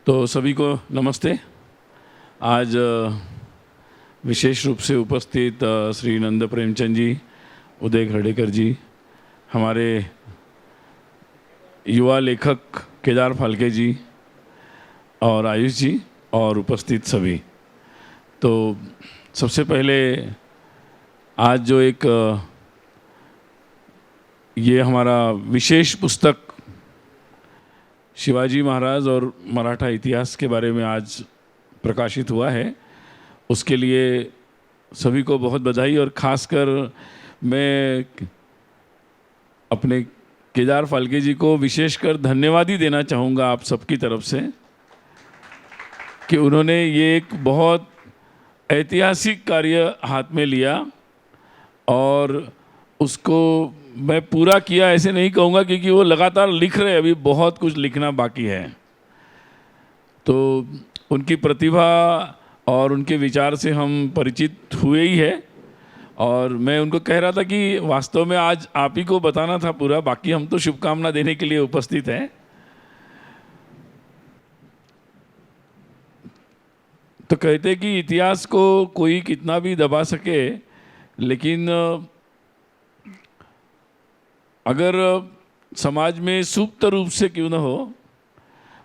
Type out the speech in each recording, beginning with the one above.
तो सभी को नमस्ते। आज विशेष रूप से उपस्थित श्री नंद प्रेमचंद जी, उदय खर्डेकर जी, हमारे युवा लेखक केदार फाल्के जी और आयुष जी और उपस्थित सभी। तो सबसे पहले आज जो एक ये हमारा विशेष पुस्तक शिवाजी महाराज और मराठा इतिहास के बारे में आज प्रकाशित हुआ है, उसके लिए सभी को बहुत बधाई। और ख़ासकर मैं अपने केदार फाल्के जी को विशेषकर धन्यवाद ही देना चाहूँगा आप सबकी तरफ से कि उन्होंने ये एक बहुत ऐतिहासिक कार्य हाथ में लिया और उसको मैं पूरा किया ऐसे नहीं कहूँगा, क्योंकि वो लगातार लिख रहे हैं, अभी बहुत कुछ लिखना बाकी है। तो उनकी प्रतिभा और उनके विचार से हम परिचित हुए ही है और मैं उनको कह रहा था कि वास्तव में आज आप ही को बताना था पूरा, बाकी हम तो शुभकामना देने के लिए उपस्थित हैं। तो कहते हैं कि इतिहास को कोई कितना भी दबा सके, लेकिन अगर समाज में सुप्त रूप से क्यों न हो,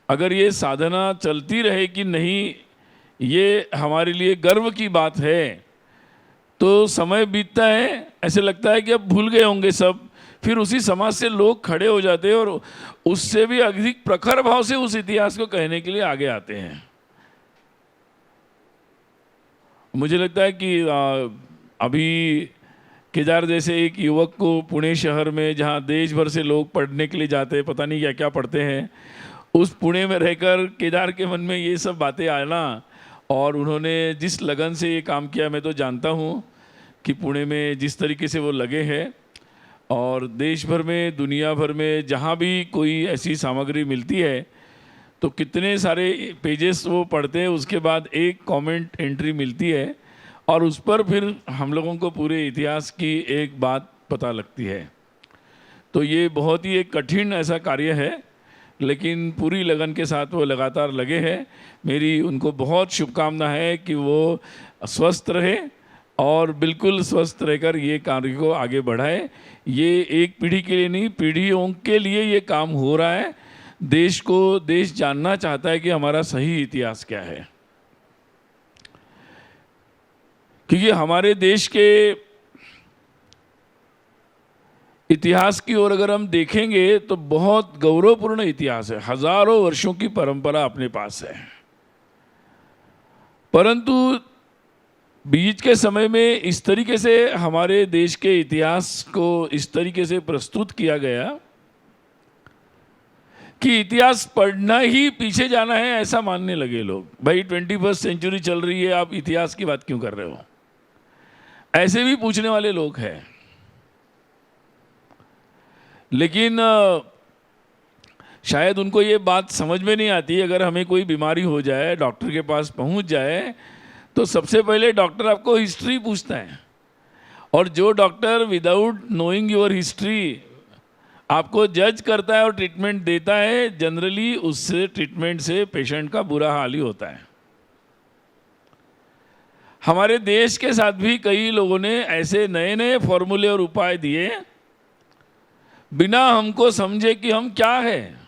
अगर ये साधना चलती रहे कि नहीं, ये हमारे लिए गर्व की बात है, तो समय बीतता है ऐसे लगता है कि अब भूल गए होंगे सब, फिर उसी समाज से लोग खड़े हो जाते हैं और उससे भी अधिक प्रखर भाव से उस इतिहास को कहने के लिए आगे आते हैं। मुझे लगता है कि अभी केदार जैसे एक युवक को पुणे शहर में, जहाँ देश भर से लोग पढ़ने के लिए जाते हैं, पता नहीं क्या क्या पढ़ते हैं, उस पुणे में रहकर केदार के मन में ये सब बातें आना और उन्होंने जिस लगन से ये काम किया, मैं तो जानता हूँ कि पुणे में जिस तरीके से वो लगे हैं और देश भर में, दुनिया भर में जहाँ भी कोई ऐसी सामग्री मिलती है तो कितने सारे पेजेस वो पढ़ते हैं, उसके बाद एक कमेंट एंट्री मिलती है और उस पर फिर हम लोगों को पूरे इतिहास की एक बात पता लगती है। तो ये बहुत ही एक कठिन ऐसा कार्य है, लेकिन पूरी लगन के साथ वो लगातार लगे हैं। मेरी उनको बहुत शुभकामना है कि वो स्वस्थ रहे और बिल्कुल स्वस्थ रहकर ये कार्य को आगे बढ़ाए। ये एक पीढ़ी के लिए नहीं, पीढ़ियों के लिए ये काम हो रहा है। देश जानना चाहता है कि हमारा सही इतिहास क्या है, क्योंकि हमारे देश के इतिहास की ओर अगर हम देखेंगे तो बहुत गौरवपूर्ण इतिहास है, हजारों वर्षों की परंपरा अपने पास है। परंतु बीच के समय में इस तरीके से हमारे देश के इतिहास को इस तरीके से प्रस्तुत किया गया कि इतिहास पढ़ना ही पीछे जाना है, ऐसा मानने लगे लोग। भाई 21वीं सेंचुरी चल रही है, आप इतिहास की बात क्यों कर रहे हो, ऐसे भी पूछने वाले लोग हैं। लेकिन शायद उनको ये बात समझ में नहीं आती। अगर हमें कोई बीमारी हो जाए, डॉक्टर के पास पहुंच जाए, तो सबसे पहले डॉक्टर आपको हिस्ट्री पूछता है, और जो doctor without knowing your history आपको जज करता है और ट्रीटमेंट देता है, जनरली उससे ट्रीटमेंट से पेशेंट का बुरा हाल ही होता है। हमारे देश के साथ भी कई लोगों ने ऐसे नए नए फॉर्मूले और उपाय दिए बिना हमको समझे कि हम क्या है,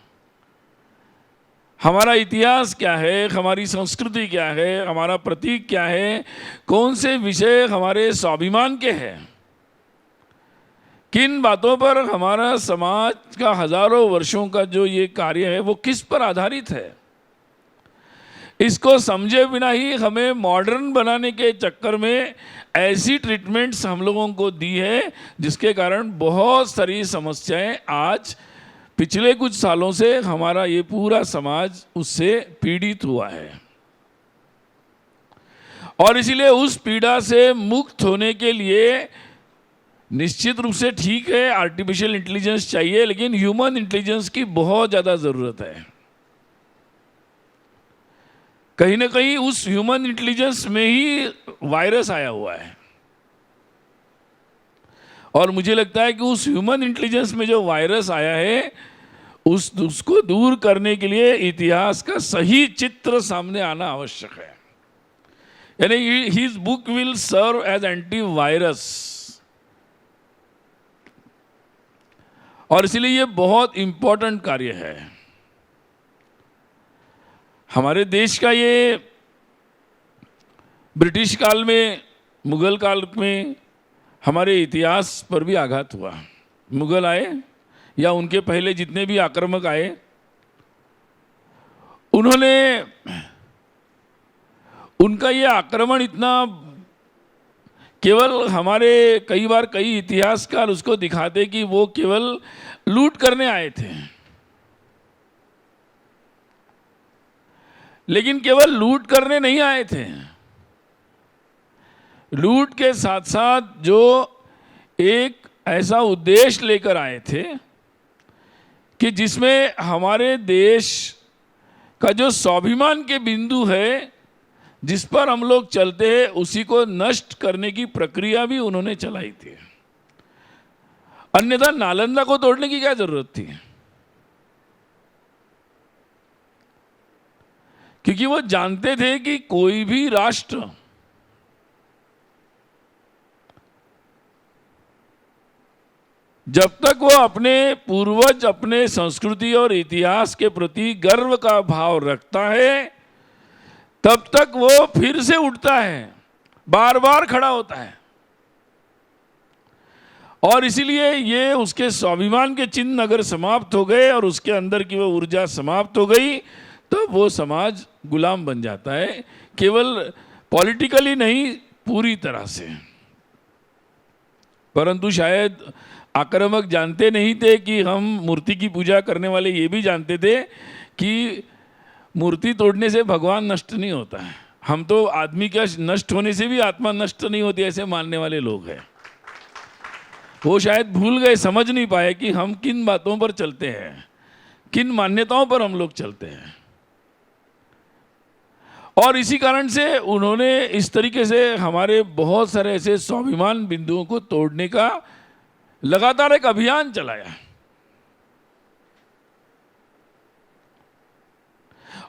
हमारा इतिहास क्या है, हमारी संस्कृति क्या है, हमारा प्रतीक क्या है, कौन से विषय हमारे स्वाभिमान के हैं, किन बातों पर हमारा समाज का हजारों वर्षों का जो ये कार्य है वो किस पर आधारित है। इसको समझे बिना ही हमें मॉडर्न बनाने के चक्कर में ऐसी ट्रीटमेंट्स हम लोगों को दी है, जिसके कारण बहुत सारी समस्याएं आज पिछले कुछ सालों से हमारा ये पूरा समाज उससे पीड़ित हुआ है। और इसीलिए उस पीड़ा से मुक्त होने के लिए निश्चित रूप से ठीक है, आर्टिफिशियल इंटेलिजेंस चाहिए, लेकिन ह्यूमन इंटेलिजेंस की बहुत ज़्यादा ज़रूरत है। कहीं ना कहीं उस ह्यूमन इंटेलिजेंस में ही वायरस आया हुआ है, और मुझे लगता है कि उस ह्यूमन इंटेलिजेंस में जो वायरस आया है उसको दूर करने के लिए इतिहास का सही चित्र सामने आना आवश्यक है। यानी his book will serve as anti virus, और इसलिए ये बहुत इंपॉर्टेंट कार्य है। हमारे देश का ये ब्रिटिश काल में, मुगल काल में हमारे इतिहास पर भी आघात हुआ। मुगल आए या उनके पहले जितने भी आक्रमक आए, उन्होंने, उनका ये आक्रमण इतना, केवल हमारे कई बार कई इतिहासकार उसको दिखाते कि वो केवल लूट करने आए थे, लेकिन केवल लूट करने नहीं आए थे। लूट के साथ साथ जो एक ऐसा उद्देश्य लेकर आए थे कि जिसमें हमारे देश का जो स्वाभिमान के बिंदु है, जिस पर हम लोग चलते हैं, उसी को नष्ट करने की प्रक्रिया भी उन्होंने चलाई थी। अन्यथा नालंदा को तोड़ने की क्या जरूरत थी? क्योंकि वो जानते थे कि कोई भी राष्ट्र जब तक वो अपने पूर्वज, अपने संस्कृति और इतिहास के प्रति गर्व का भाव रखता है, तब तक वो फिर से उठता है, बार बार खड़ा होता है। और इसीलिए ये उसके स्वाभिमान के चिन्ह अगर समाप्त हो गए और उसके अंदर की वो ऊर्जा समाप्त हो गई, तो वो समाज गुलाम बन जाता है, केवल पॉलिटिकली नहीं, पूरी तरह से। परंतु शायद आक्रामक जानते नहीं थे कि हम मूर्ति की पूजा करने वाले ये भी जानते थे कि मूर्ति तोड़ने से भगवान नष्ट नहीं होता है, हम तो आदमी का नष्ट होने से भी आत्मा नष्ट नहीं होती, ऐसे मानने वाले लोग हैं। वो शायद भूल गए, समझ नहीं पाए कि हम किन बातों पर चलते हैं, किन मान्यताओं पर हम लोग चलते हैं। और इसी कारण से उन्होंने इस तरीके से हमारे बहुत सारे ऐसे स्वाभिमान बिंदुओं को तोड़ने का लगातार एक अभियान चलाया।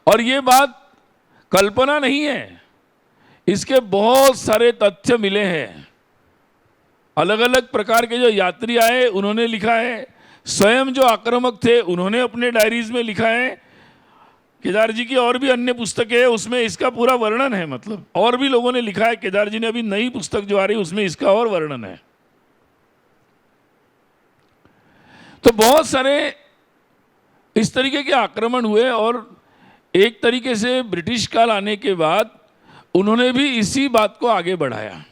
और ये बात कल्पना नहीं है, इसके बहुत सारे तथ्य मिले हैं। अलग अलग प्रकार के जो यात्री आए उन्होंने लिखा है, स्वयं जो आक्रामक थे उन्होंने अपने डायरीज में लिखा है। केदार जी की और भी अन्य पुस्तकें है, उसमें इसका पूरा वर्णन है। मतलब और भी लोगों ने लिखा है। केदार जी ने अभी नई पुस्तक जो आ रही है उसमें इसका और वर्णन है। तो बहुत सारे इस तरीके के आक्रमण हुए और एक तरीके से ब्रिटिश काल आने के बाद उन्होंने भी इसी बात को आगे बढ़ाया।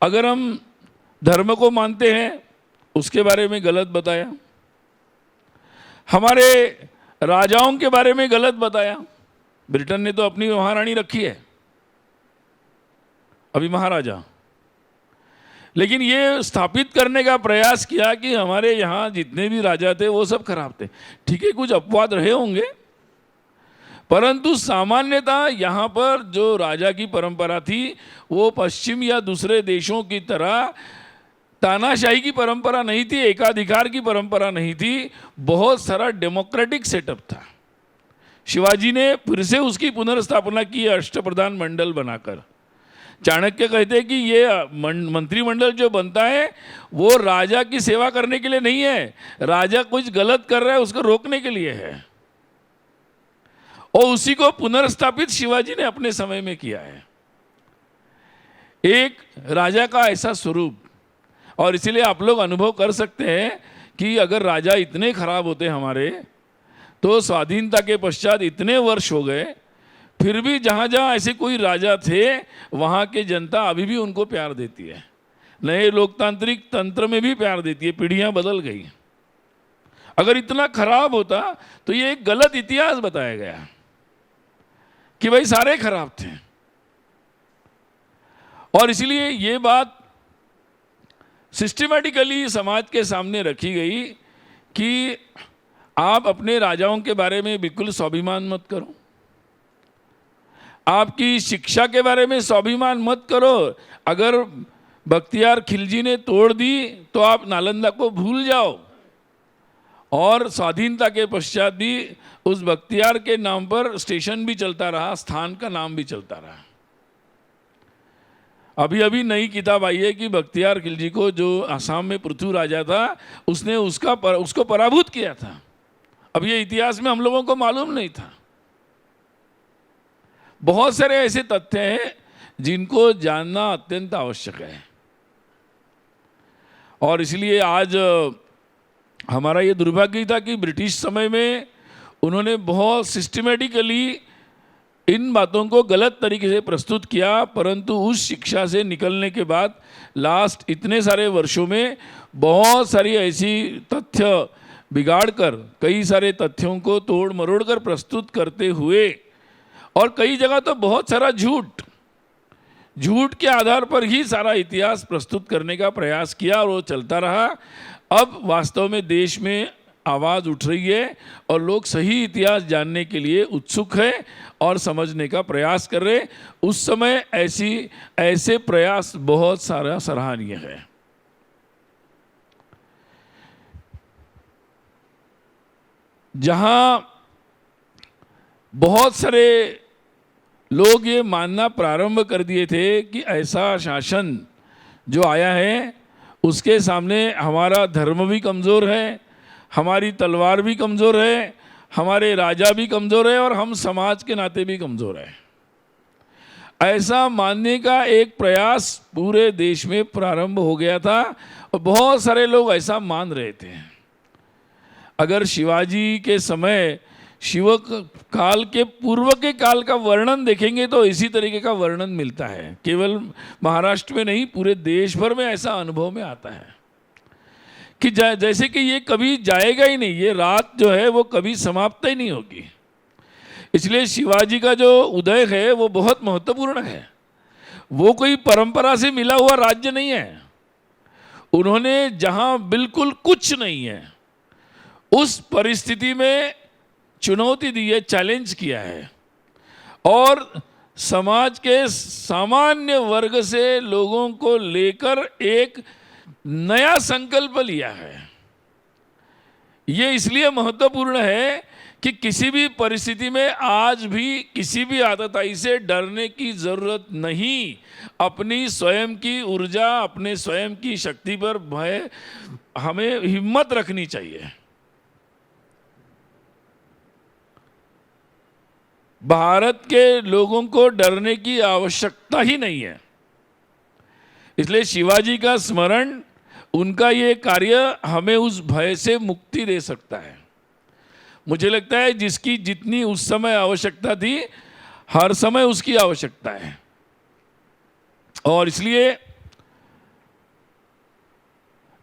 अगर हम धर्म को मानते हैं, उसके बारे में गलत बताया, हमारे राजाओं के बारे में गलत बताया। ब्रिटेन ने तो अपनी महारानी रखी है, अभी महाराजा, लेकिन ये स्थापित करने का प्रयास किया कि हमारे यहाँ जितने भी राजा थे वो सब खराब थे। ठीक है, कुछ अपवाद रहे होंगे, परंतु सामान्यतः यहाँ पर जो राजा की परंपरा थी वो पश्चिम या दूसरे देशों की तरह तानाशाही की परंपरा नहीं थी, एकाधिकार की परंपरा नहीं थी, बहुत सारा डेमोक्रेटिक सेटअप था। शिवाजी ने फिर से उसकी पुनर्स्थापना की अष्टप्रधान मंडल बनाकर। चाणक्य कहते हैं कि ये मंत्रिमंडल जो बनता है वो राजा की सेवा करने के लिए नहीं है, राजा कुछ गलत कर रहा है उसको रोकने के लिए है। और उसी को पुनर्स्थापित शिवाजी ने अपने समय में किया है, एक राजा का ऐसा स्वरूप। और इसीलिए आप लोग अनुभव कर सकते हैं कि अगर राजा इतने खराब होते हमारे, तो स्वाधीनता के पश्चात इतने वर्ष हो गए, फिर भी जहाँ जहाँ ऐसे कोई राजा थे वहाँ के जनता अभी भी उनको प्यार देती है, नए लोकतांत्रिक तंत्र में भी प्यार देती है। पीढ़ियाँ बदल गई। अगर इतना खराब होता तो ये एक गलत इतिहास बताया गया कि भाई सारे खराब थे। और इसलिए ये बात सिस्टमैटिकली समाज के सामने रखी गई कि आप अपने राजाओं के बारे में बिल्कुल स्वाभिमान मत करो, आपकी शिक्षा के बारे में स्वाभिमान मत करो। अगर बख्तियार खिलजी ने तोड़ दी तो आप नालंदा को भूल जाओ। और स्वाधीनता के पश्चात भी उस बख्तियार के नाम पर स्टेशन भी चलता रहा, स्थान का नाम भी चलता रहा। अभी अभी नई किताब आई है कि बख्तियार खिलजी को, जो असम में पृथु राजा था, उसने उसको पराभूत किया था। अब ये इतिहास में हम लोगों को मालूम नहीं था। बहुत सारे ऐसे तथ्य हैं जिनको जानना अत्यंत आवश्यक है। और इसलिए आज हमारा ये दुर्भाग्य था कि ब्रिटिश समय में उन्होंने बहुत सिस्टमेटिकली इन बातों को गलत तरीके से प्रस्तुत किया, परंतु उस शिक्षा से निकलने के बाद लास्ट इतने सारे वर्षों में बहुत सारी ऐसी तथ्य बिगाड़ कर, कई सारे तथ्यों को तोड़ मरोड़ कर प्रस्तुत करते हुए, और कई जगह तो बहुत सारा झूठ के आधार पर ही सारा इतिहास प्रस्तुत करने का प्रयास किया, और वो चलता रहा। अब वास्तव में देश में आवाज़ उठ रही है और लोग सही इतिहास जानने के लिए उत्सुक है और समझने का प्रयास कर रहे। उस समय ऐसे प्रयास बहुत सारा सराहनीय है। जहां बहुत सारे लोग ये मानना प्रारंभ कर दिए थे कि ऐसा शासन जो आया है उसके सामने हमारा धर्म भी कमज़ोर है, हमारी तलवार भी कमज़ोर है, हमारे राजा भी कमज़ोर है और हम समाज के नाते भी कमज़ोर है, ऐसा मानने का एक प्रयास पूरे देश में प्रारंभ हो गया था और बहुत सारे लोग ऐसा मान रहे थे। अगर शिवाजी के समय, शिव काल के पूर्व के काल का वर्णन देखेंगे तो इसी तरीके का वर्णन मिलता है। केवल महाराष्ट्र में नहीं, पूरे देश भर में ऐसा अनुभव में आता है कि जैसे कि ये कभी जाएगा ही नहीं, ये रात जो है वो कभी समाप्त ही नहीं होगी। इसलिए शिवाजी का जो उदय है वो बहुत महत्वपूर्ण है। वो कोई परंपरा से मिला हुआ राज्य नहीं है। उन्होंने जहां बिल्कुल कुछ नहीं है उस परिस्थिति में चुनौती दी है, चैलेंज किया है, और समाज के सामान्य वर्ग से लोगों को लेकर एक नया संकल्प लिया है। ये इसलिए महत्वपूर्ण है कि किसी भी परिस्थिति में आज भी किसी भी आतताई से डरने की जरूरत नहीं। अपनी स्वयं की ऊर्जा, अपने स्वयं की शक्ति पर भय, हमें हिम्मत रखनी चाहिए। भारत के लोगों को डरने की आवश्यकता ही नहीं है। इसलिए शिवाजी का स्मरण, उनका ये कार्य हमें उस भय से मुक्ति दे सकता है। मुझे लगता है जिसकी जितनी उस समय आवश्यकता थी, हर समय उसकी आवश्यकता है। और इसलिए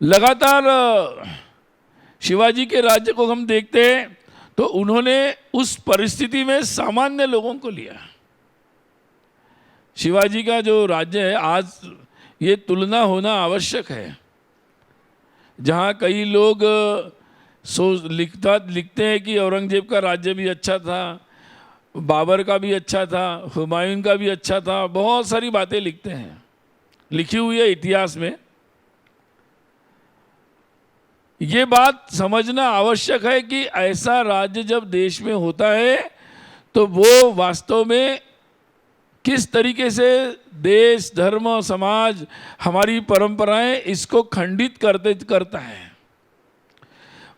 लगातार शिवाजी के राज्य को हम देखते हैं तो उन्होंने उस परिस्थिति में सामान्य लोगों को लिया। शिवाजी का जो राज्य है, आज ये तुलना होना आवश्यक है। जहाँ कई लोग लिखते हैं कि औरंगजेब का राज्य भी अच्छा था, बाबर का भी अच्छा था, हुमायूं का भी अच्छा था, बहुत सारी बातें लिखते हैं, लिखी हुई है इतिहास में। ये बात समझना आवश्यक है कि ऐसा राज्य जब देश में होता है तो वो वास्तव में किस तरीके से देश, धर्म, समाज, हमारी परंपराएं इसको खंडित करता है।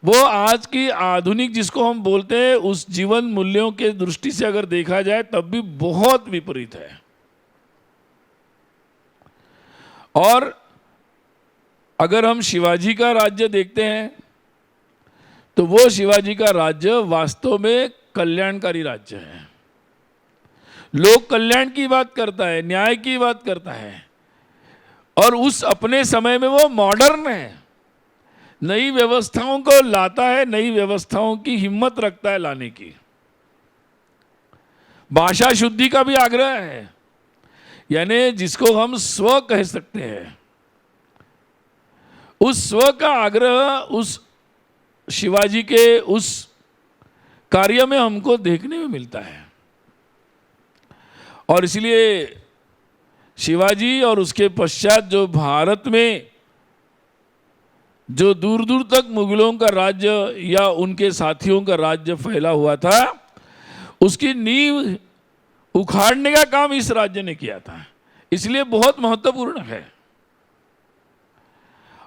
वो आज की आधुनिक जिसको हम बोलते हैं उस जीवन मूल्यों के दृष्टि से अगर देखा जाए तब भी बहुत विपरीत है। और अगर हम शिवाजी का राज्य देखते हैं तो वो शिवाजी का राज्य वास्तव में कल्याणकारी राज्य है। लोक कल्याण की बात करता है, न्याय की बात करता है, और उस अपने समय में वो मॉडर्न है, नई व्यवस्थाओं को लाता है, नई व्यवस्थाओं की हिम्मत रखता है लाने की। भाषा शुद्धि का भी आग्रह है, यानी जिसको हम स्व कह सकते हैं, उस स्व का आग्रह उस शिवाजी के उस कार्य में हमको देखने में मिलता है। और इसलिए शिवाजी और उसके पश्चात जो भारत में जो दूर दूर तक मुगलों का राज्य या उनके साथियों का राज्य फैला हुआ था, उसकी नींव उखाड़ने का काम इस राज्य ने किया था। इसलिए बहुत महत्वपूर्ण है।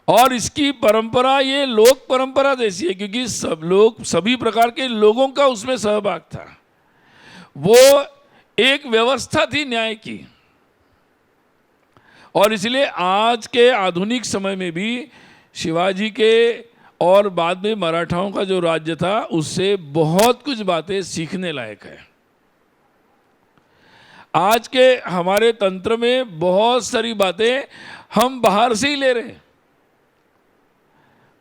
और इसकी परंपरा ये लोक परंपरा जैसी है, क्योंकि सब लोग, सभी प्रकार के लोगों का उसमें सहभाग था। वो एक व्यवस्था थी न्याय की। और इसलिए आज के आधुनिक समय में भी शिवाजी के और बाद में मराठाओं का जो राज्य था, उससे बहुत कुछ बातें सीखने लायक है। आज के हमारे तंत्र में बहुत सारी बातें हम बाहर से ही ले रहे हैं।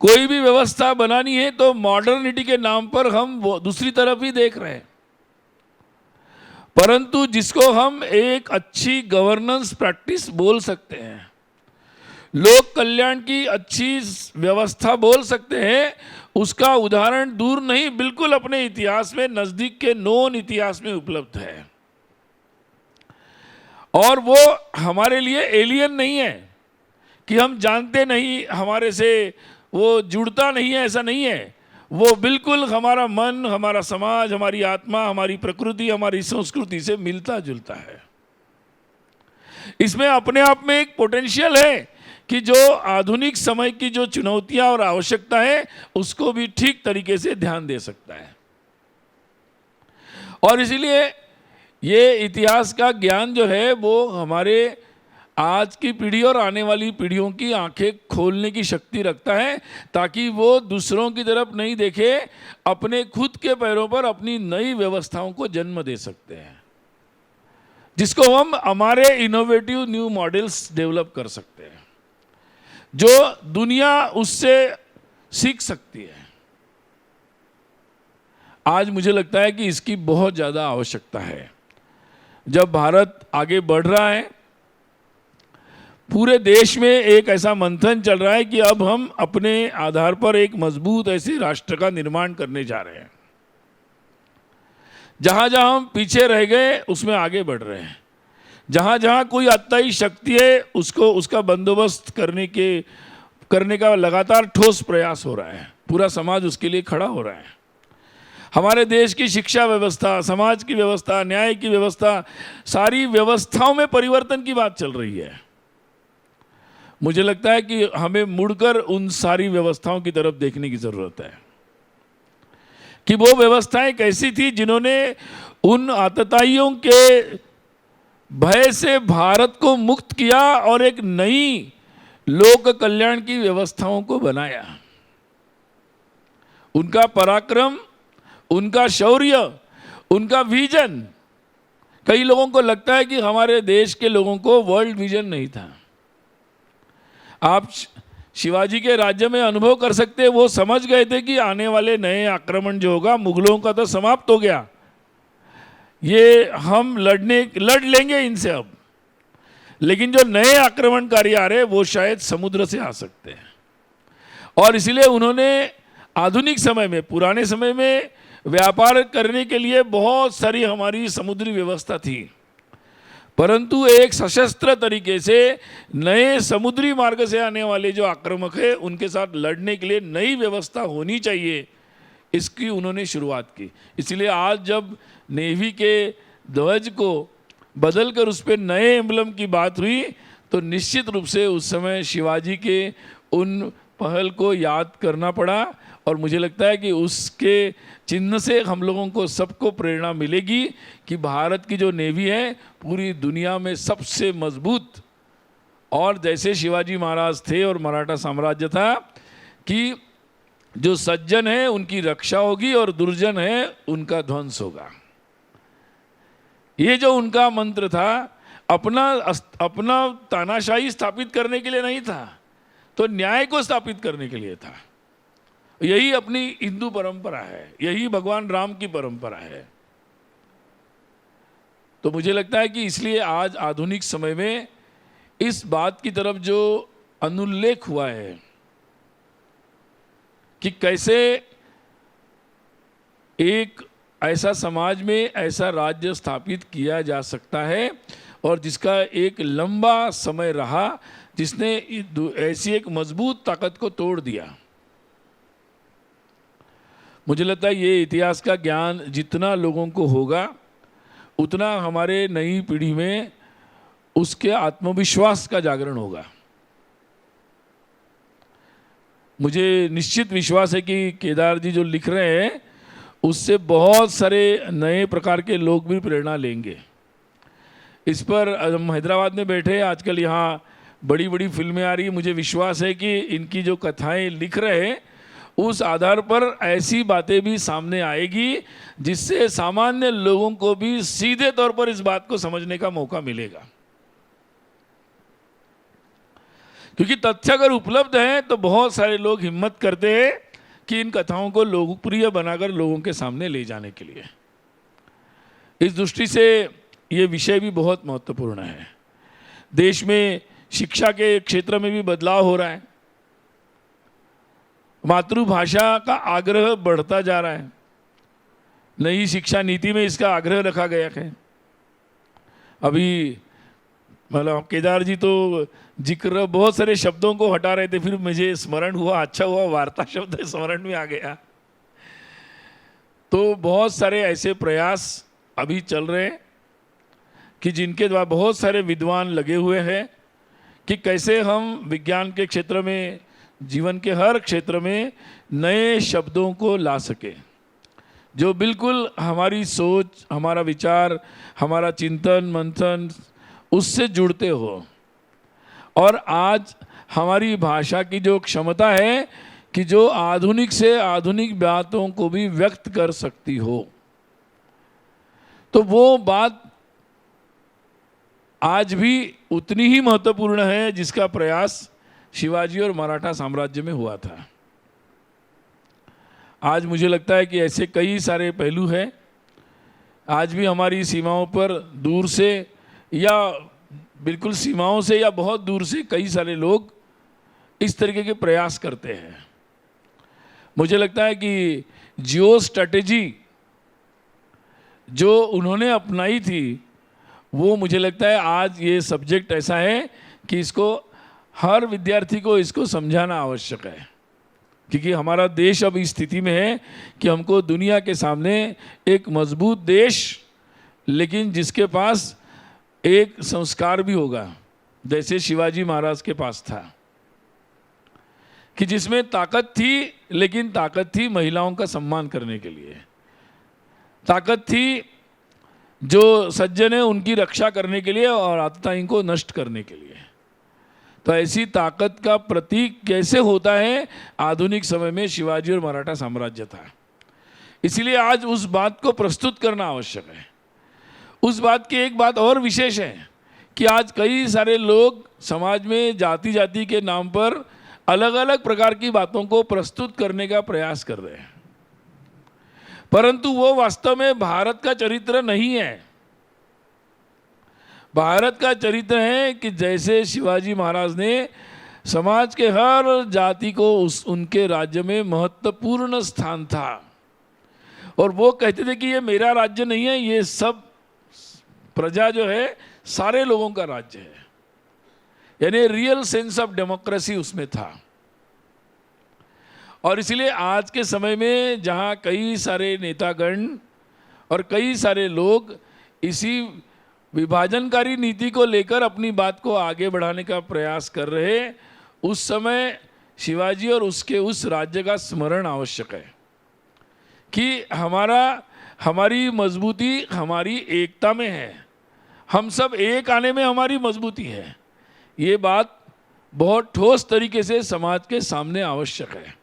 कोई भी व्यवस्था बनानी है तो मॉडर्निटी के नाम पर हम वो दूसरी तरफ ही देख रहे हैं। परंतु जिसको हम एक अच्छी गवर्नेंस प्रैक्टिस बोल सकते हैं, लोक कल्याण की अच्छी व्यवस्था बोल सकते हैं, उसका उदाहरण दूर नहीं, बिल्कुल अपने इतिहास में, नजदीक के नोन इतिहास में उपलब्ध है। और वो हमारे लिए एलियन नहीं है कि हम जानते नहीं, हमारे से वो जुड़ता नहीं है, ऐसा नहीं है। वो बिल्कुल हमारा मन, हमारा समाज, हमारी आत्मा, हमारी प्रकृति, हमारी संस्कृति से मिलता जुलता है। इसमें अपने आप में एक पोटेंशियल है कि जो आधुनिक समय की जो चुनौतियां और आवश्यकता है, उसको भी ठीक तरीके से ध्यान दे सकता है। और इसीलिए ये इतिहास का ज्ञान जो है वो हमारे आज की पीढ़ी और आने वाली पीढ़ियों की आंखें खोलने की शक्ति रखता है, ताकि वो दूसरों की तरफ नहीं देखे, अपने खुद के पैरों पर अपनी नई व्यवस्थाओं को जन्म दे सकते हैं, जिसको हम हमारे इनोवेटिव न्यू मॉडल्स डेवलप कर सकते हैं, जो दुनिया उससे सीख सकती है। आज मुझे लगता है कि इसकी बहुत ज़्यादा आवश्यकता है। जब भारत आगे बढ़ रहा है, पूरे देश में एक ऐसा मंथन चल रहा है कि अब हम अपने आधार पर एक मजबूत ऐसे राष्ट्र का निर्माण करने जा रहे हैं। जहां जहां हम पीछे रह गए उसमें आगे बढ़ रहे हैं। जहां जहां कोई आत्ताई शक्ति है, उसको उसका बंदोबस्त करने का लगातार ठोस प्रयास हो रहा है। पूरा समाज उसके लिए खड़ा हो रहा है। हमारे देश की शिक्षा व्यवस्था, समाज की व्यवस्था, न्याय की व्यवस्था, सारी व्यवस्थाओं में परिवर्तन की बात चल रही है। मुझे लगता है कि हमें मुड़कर उन सारी व्यवस्थाओं की तरफ देखने की जरूरत है कि वो व्यवस्थाएं कैसी थी जिन्होंने उन आतताइयों के भय से भारत को मुक्त किया और एक नई लोक कल्याण की व्यवस्थाओं को बनाया। उनका पराक्रम, उनका शौर्य, उनका विजन, कई लोगों को लगता है कि हमारे देश के लोगों को वर्ल्ड विजन नहीं था। आप शिवाजी के राज्य में अनुभव कर सकते हैं, वो समझ गए थे कि आने वाले नए आक्रमण जो होगा, मुगलों का तो समाप्त हो गया, ये हम लड़ लेंगे इनसे अब, लेकिन जो नए आक्रमणकारी आ रहे हैं वो शायद समुद्र से आ सकते हैं। और इसीलिए उन्होंने आधुनिक समय में, पुराने समय में व्यापार करने के लिए बहुत सारी हमारी समुद्री व्यवस्था थी, परंतु एक सशस्त्र तरीके से नए समुद्री मार्ग से आने वाले जो आक्रामक है, उनके साथ लड़ने के लिए नई व्यवस्था होनी चाहिए, इसकी उन्होंने शुरुआत की। इसलिए आज जब नेवी के ध्वज को बदलकर उस पर नए एम्बलम की बात हुई, तो निश्चित रूप से उस समय शिवाजी के उन पहल को याद करना पड़ा। और मुझे लगता है कि उसके चिन्ह से हम लोगों को सबको प्रेरणा मिलेगी कि भारत की जो नेवी है पूरी दुनिया में सबसे मजबूत, और जैसे शिवाजी महाराज थे और मराठा साम्राज्य था कि जो सज्जन है उनकी रक्षा होगी और दुर्जन है उनका ध्वंस होगा। ये जो उनका मंत्र था, अपना तानाशाही स्थापित करने के लिए नहीं था, तो न्याय को स्थापित करने के लिए था। यही अपनी हिंदू परंपरा है, यही भगवान राम की परंपरा है। तो मुझे लगता है कि इसलिए आज आधुनिक समय में इस बात की तरफ जो अनुल्लेख हुआ है कि कैसे एक ऐसा समाज में ऐसा राज्य स्थापित किया जा सकता है और जिसका एक लंबा समय रहा, जिसने ऐसी एक मजबूत ताकत को तोड़ दिया। मुझे लगता है ये इतिहास का ज्ञान जितना लोगों को होगा उतना हमारे नई पीढ़ी में उसके आत्मविश्वास का जागरण होगा। मुझे निश्चित विश्वास है कि केदार जी जो लिख रहे हैं उससे बहुत सारे नए प्रकार के लोग भी प्रेरणा लेंगे। इस पर हम हैदराबाद में बैठे, आजकल यहाँ बड़ी बड़ी फिल्में आ रही है। मुझे विश्वास है कि इनकी जो कथाएं लिख रहे हैं उस आधार पर ऐसी बातें भी सामने आएगी जिससे सामान्य लोगों को भी सीधे तौर पर इस बात को समझने का मौका मिलेगा। क्योंकि तथ्य अगर उपलब्ध हैं तो बहुत सारे लोग हिम्मत करते हैं कि इन कथाओं को लोकप्रिय बनाकर लोगों के सामने ले जाने के लिए। इस दृष्टि से ये विषय भी बहुत महत्वपूर्ण है। देश में शिक्षा के क्षेत्र में भी बदलाव हो रहा है। मातृभाषा का आग्रह बढ़ता जा रहा है। नई शिक्षा नीति में इसका आग्रह रखा गया है। अभी मतलब केदार जी तो जिक्र बहुत सारे शब्दों को हटा रहे थे, फिर मुझे स्मरण हुआ, अच्छा हुआ वार्ता शब्द स्मरण में आ गया। तो बहुत सारे ऐसे प्रयास अभी चल रहे हैं कि जिनके द्वारा बहुत सारे विद्वान लगे हुए हैं कि कैसे हम विज्ञान के क्षेत्र में, जीवन के हर क्षेत्र में नए शब्दों को ला सके जो बिल्कुल हमारी सोच, हमारा विचार, हमारा चिंतन मंथन उससे जुड़ते हो। और आज हमारी भाषा की जो क्षमता है कि जो आधुनिक से आधुनिक बातों को भी व्यक्त कर सकती हो, तो वो बात आज भी उतनी ही महत्वपूर्ण है जिसका प्रयास शिवाजी और मराठा साम्राज्य में हुआ था। आज मुझे लगता है कि ऐसे कई सारे पहलू हैं। आज भी हमारी सीमाओं पर दूर से या बिल्कुल सीमाओं से या बहुत दूर से कई सारे लोग इस तरीके के प्रयास करते हैं। मुझे लगता है कि जियो स्ट्रैटेजी जो उन्होंने अपनाई थी वो मुझे लगता है आज ये सब्जेक्ट ऐसा है कि इसको हर विद्यार्थी को इसको समझाना आवश्यक है। क्योंकि हमारा देश अब इस स्थिति में है कि हमको दुनिया के सामने एक मजबूत देश, लेकिन जिसके पास एक संस्कार भी होगा, जैसे शिवाजी महाराज के पास था, कि जिसमें ताकत थी, लेकिन ताकत थी महिलाओं का सम्मान करने के लिए, ताकत थी जो सज्जन है उनकी रक्षा करने के लिए और आतताई को नष्ट करने के लिए। तो ऐसी ताकत का प्रतीक कैसे होता है आधुनिक समय में शिवाजी और मराठा साम्राज्य था। इसलिए आज उस बात को प्रस्तुत करना आवश्यक है। उस बात की एक बात और विशेष है कि आज कई सारे लोग समाज में जाति जाति के नाम पर अलग अलग प्रकार की बातों को प्रस्तुत करने का प्रयास कर रहे हैं, परंतु वो वास्तव में भारत का चरित्र नहीं है। भारत का चरित्र है कि जैसे शिवाजी महाराज ने समाज के हर जाति को उनके राज्य में महत्वपूर्ण स्थान था, और वो कहते थे कि ये मेरा राज्य नहीं है, ये सब प्रजा जो है सारे लोगों का राज्य है। यानी रियल सेंस ऑफ डेमोक्रेसी उसमें था। और इसलिए आज के समय में जहाँ कई सारे नेतागण और कई सारे लोग इसी विभाजनकारी नीति को लेकर अपनी बात को आगे बढ़ाने का प्रयास कर रहे, उस समय शिवाजी और उसके उस राज्य का स्मरण आवश्यक है कि हमारी मजबूती हमारी एकता में है। हम सब एक आने में हमारी मजबूती है। ये बात बहुत ठोस तरीके से समाज के सामने आवश्यक है,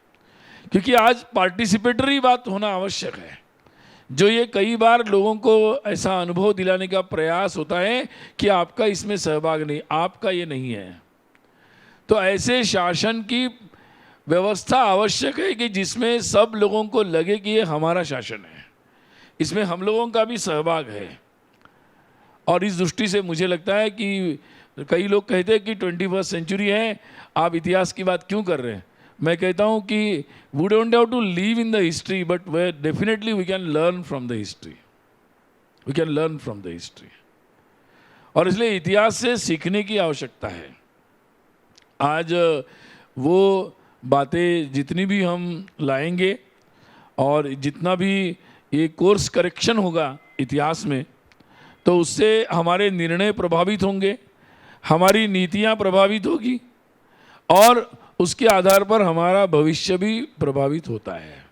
क्योंकि आज पार्टिसिपेटरी बात होना आवश्यक है। जो ये कई बार लोगों को ऐसा अनुभव दिलाने का प्रयास होता है कि आपका इसमें सहभाग नहीं, आपका ये नहीं है। तो ऐसे शासन की व्यवस्था आवश्यक है कि जिसमें सब लोगों को लगे कि ये हमारा शासन है, इसमें हम लोगों का भी सहभाग है। और इस दृष्टि से मुझे लगता है कि कई लोग कहते हैं कि 21वीं सेंचुरी है, आप इतिहास की बात क्यों कर रहे हैं। मैं कहता हूं कि we don't have to live in the history, but definitely we can learn from the history, we can learn from the history. और इसलिए इतिहास से सीखने की आवश्यकता है। आज वो बातें जितनी भी हम लाएंगे और जितना भी ये कोर्स करेक्शन होगा इतिहास में, तो उससे हमारे निर्णय प्रभावित होंगे, हमारी नीतियां प्रभावित होगी और उसके आधार पर हमारा भविष्य भी प्रभावित होता है।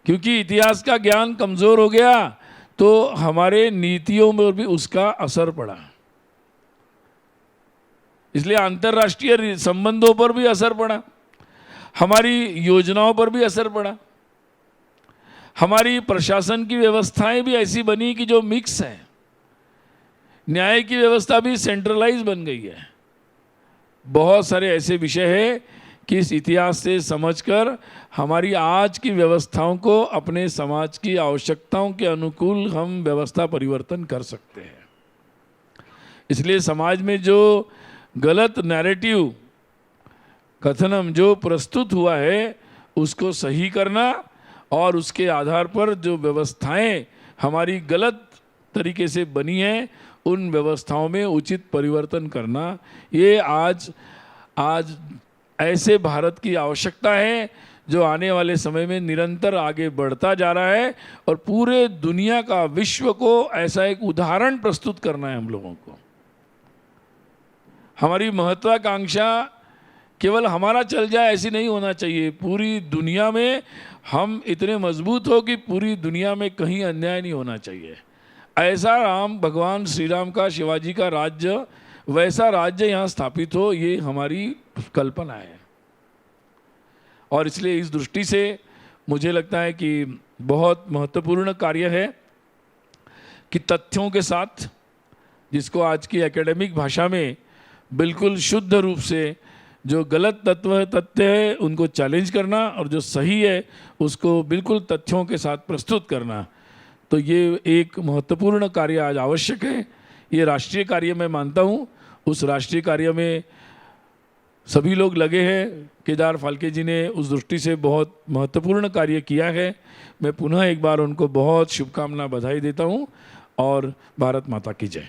क्योंकि इतिहास का ज्ञान कमजोर हो गया तो हमारे नीतियों में भी उसका असर पड़ा, इसलिए अंतर्राष्ट्रीय संबंधों पर भी असर पड़ा, हमारी योजनाओं पर भी असर पड़ा, हमारी प्रशासन की व्यवस्थाएं भी ऐसी बनी कि जो मिक्स है, न्याय की व्यवस्था भी सेंट्रलाइज बन गई है। बहुत सारे ऐसे विषय हैं कि इस इतिहास से समझकर हमारी आज की व्यवस्थाओं को अपने समाज की आवश्यकताओं के अनुकूल हम व्यवस्था परिवर्तन कर सकते हैं। इसलिए समाज में जो गलत नैरेटिव कथनम जो प्रस्तुत हुआ है उसको सही करना और उसके आधार पर जो व्यवस्थाएं हमारी गलत तरीके से बनी हैं उन व्यवस्थाओं में उचित परिवर्तन करना, ये आज ऐसे भारत की आवश्यकता है जो आने वाले समय में निरंतर आगे बढ़ता जा रहा है और पूरे दुनिया का, विश्व को ऐसा एक उदाहरण प्रस्तुत करना है हम लोगों को। हमारी महत्वाकांक्षा केवल हमारा चल जाए ऐसी नहीं होना चाहिए, पूरी दुनिया में हम इतने मजबूत हो कि पूरी दुनिया में कहीं अन्याय नहीं होना चाहिए। ऐसा राम भगवान श्री राम का, शिवाजी का राज्य, वैसा राज्य यहाँ स्थापित हो, ये हमारी कल्पना है। और इसलिए इस दृष्टि से मुझे लगता है कि बहुत महत्वपूर्ण कार्य है कि तथ्यों के साथ, जिसको आज की एकेडमिक भाषा में बिल्कुल शुद्ध रूप से जो गलत तथ्य है उनको चैलेंज करना और जो सही है उसको बिल्कुल तथ्यों के साथ प्रस्तुत करना, तो ये एक महत्वपूर्ण कार्य आज आवश्यक है। ये राष्ट्रीय कार्य मैं मानता हूँ, उस राष्ट्रीय कार्य में सभी लोग लगे हैं। केदार फाल्के जी ने उस दृष्टि से बहुत महत्वपूर्ण कार्य किया है। मैं पुनः एक बार उनको बहुत शुभकामना, बधाई देता हूँ और भारत माता की जय।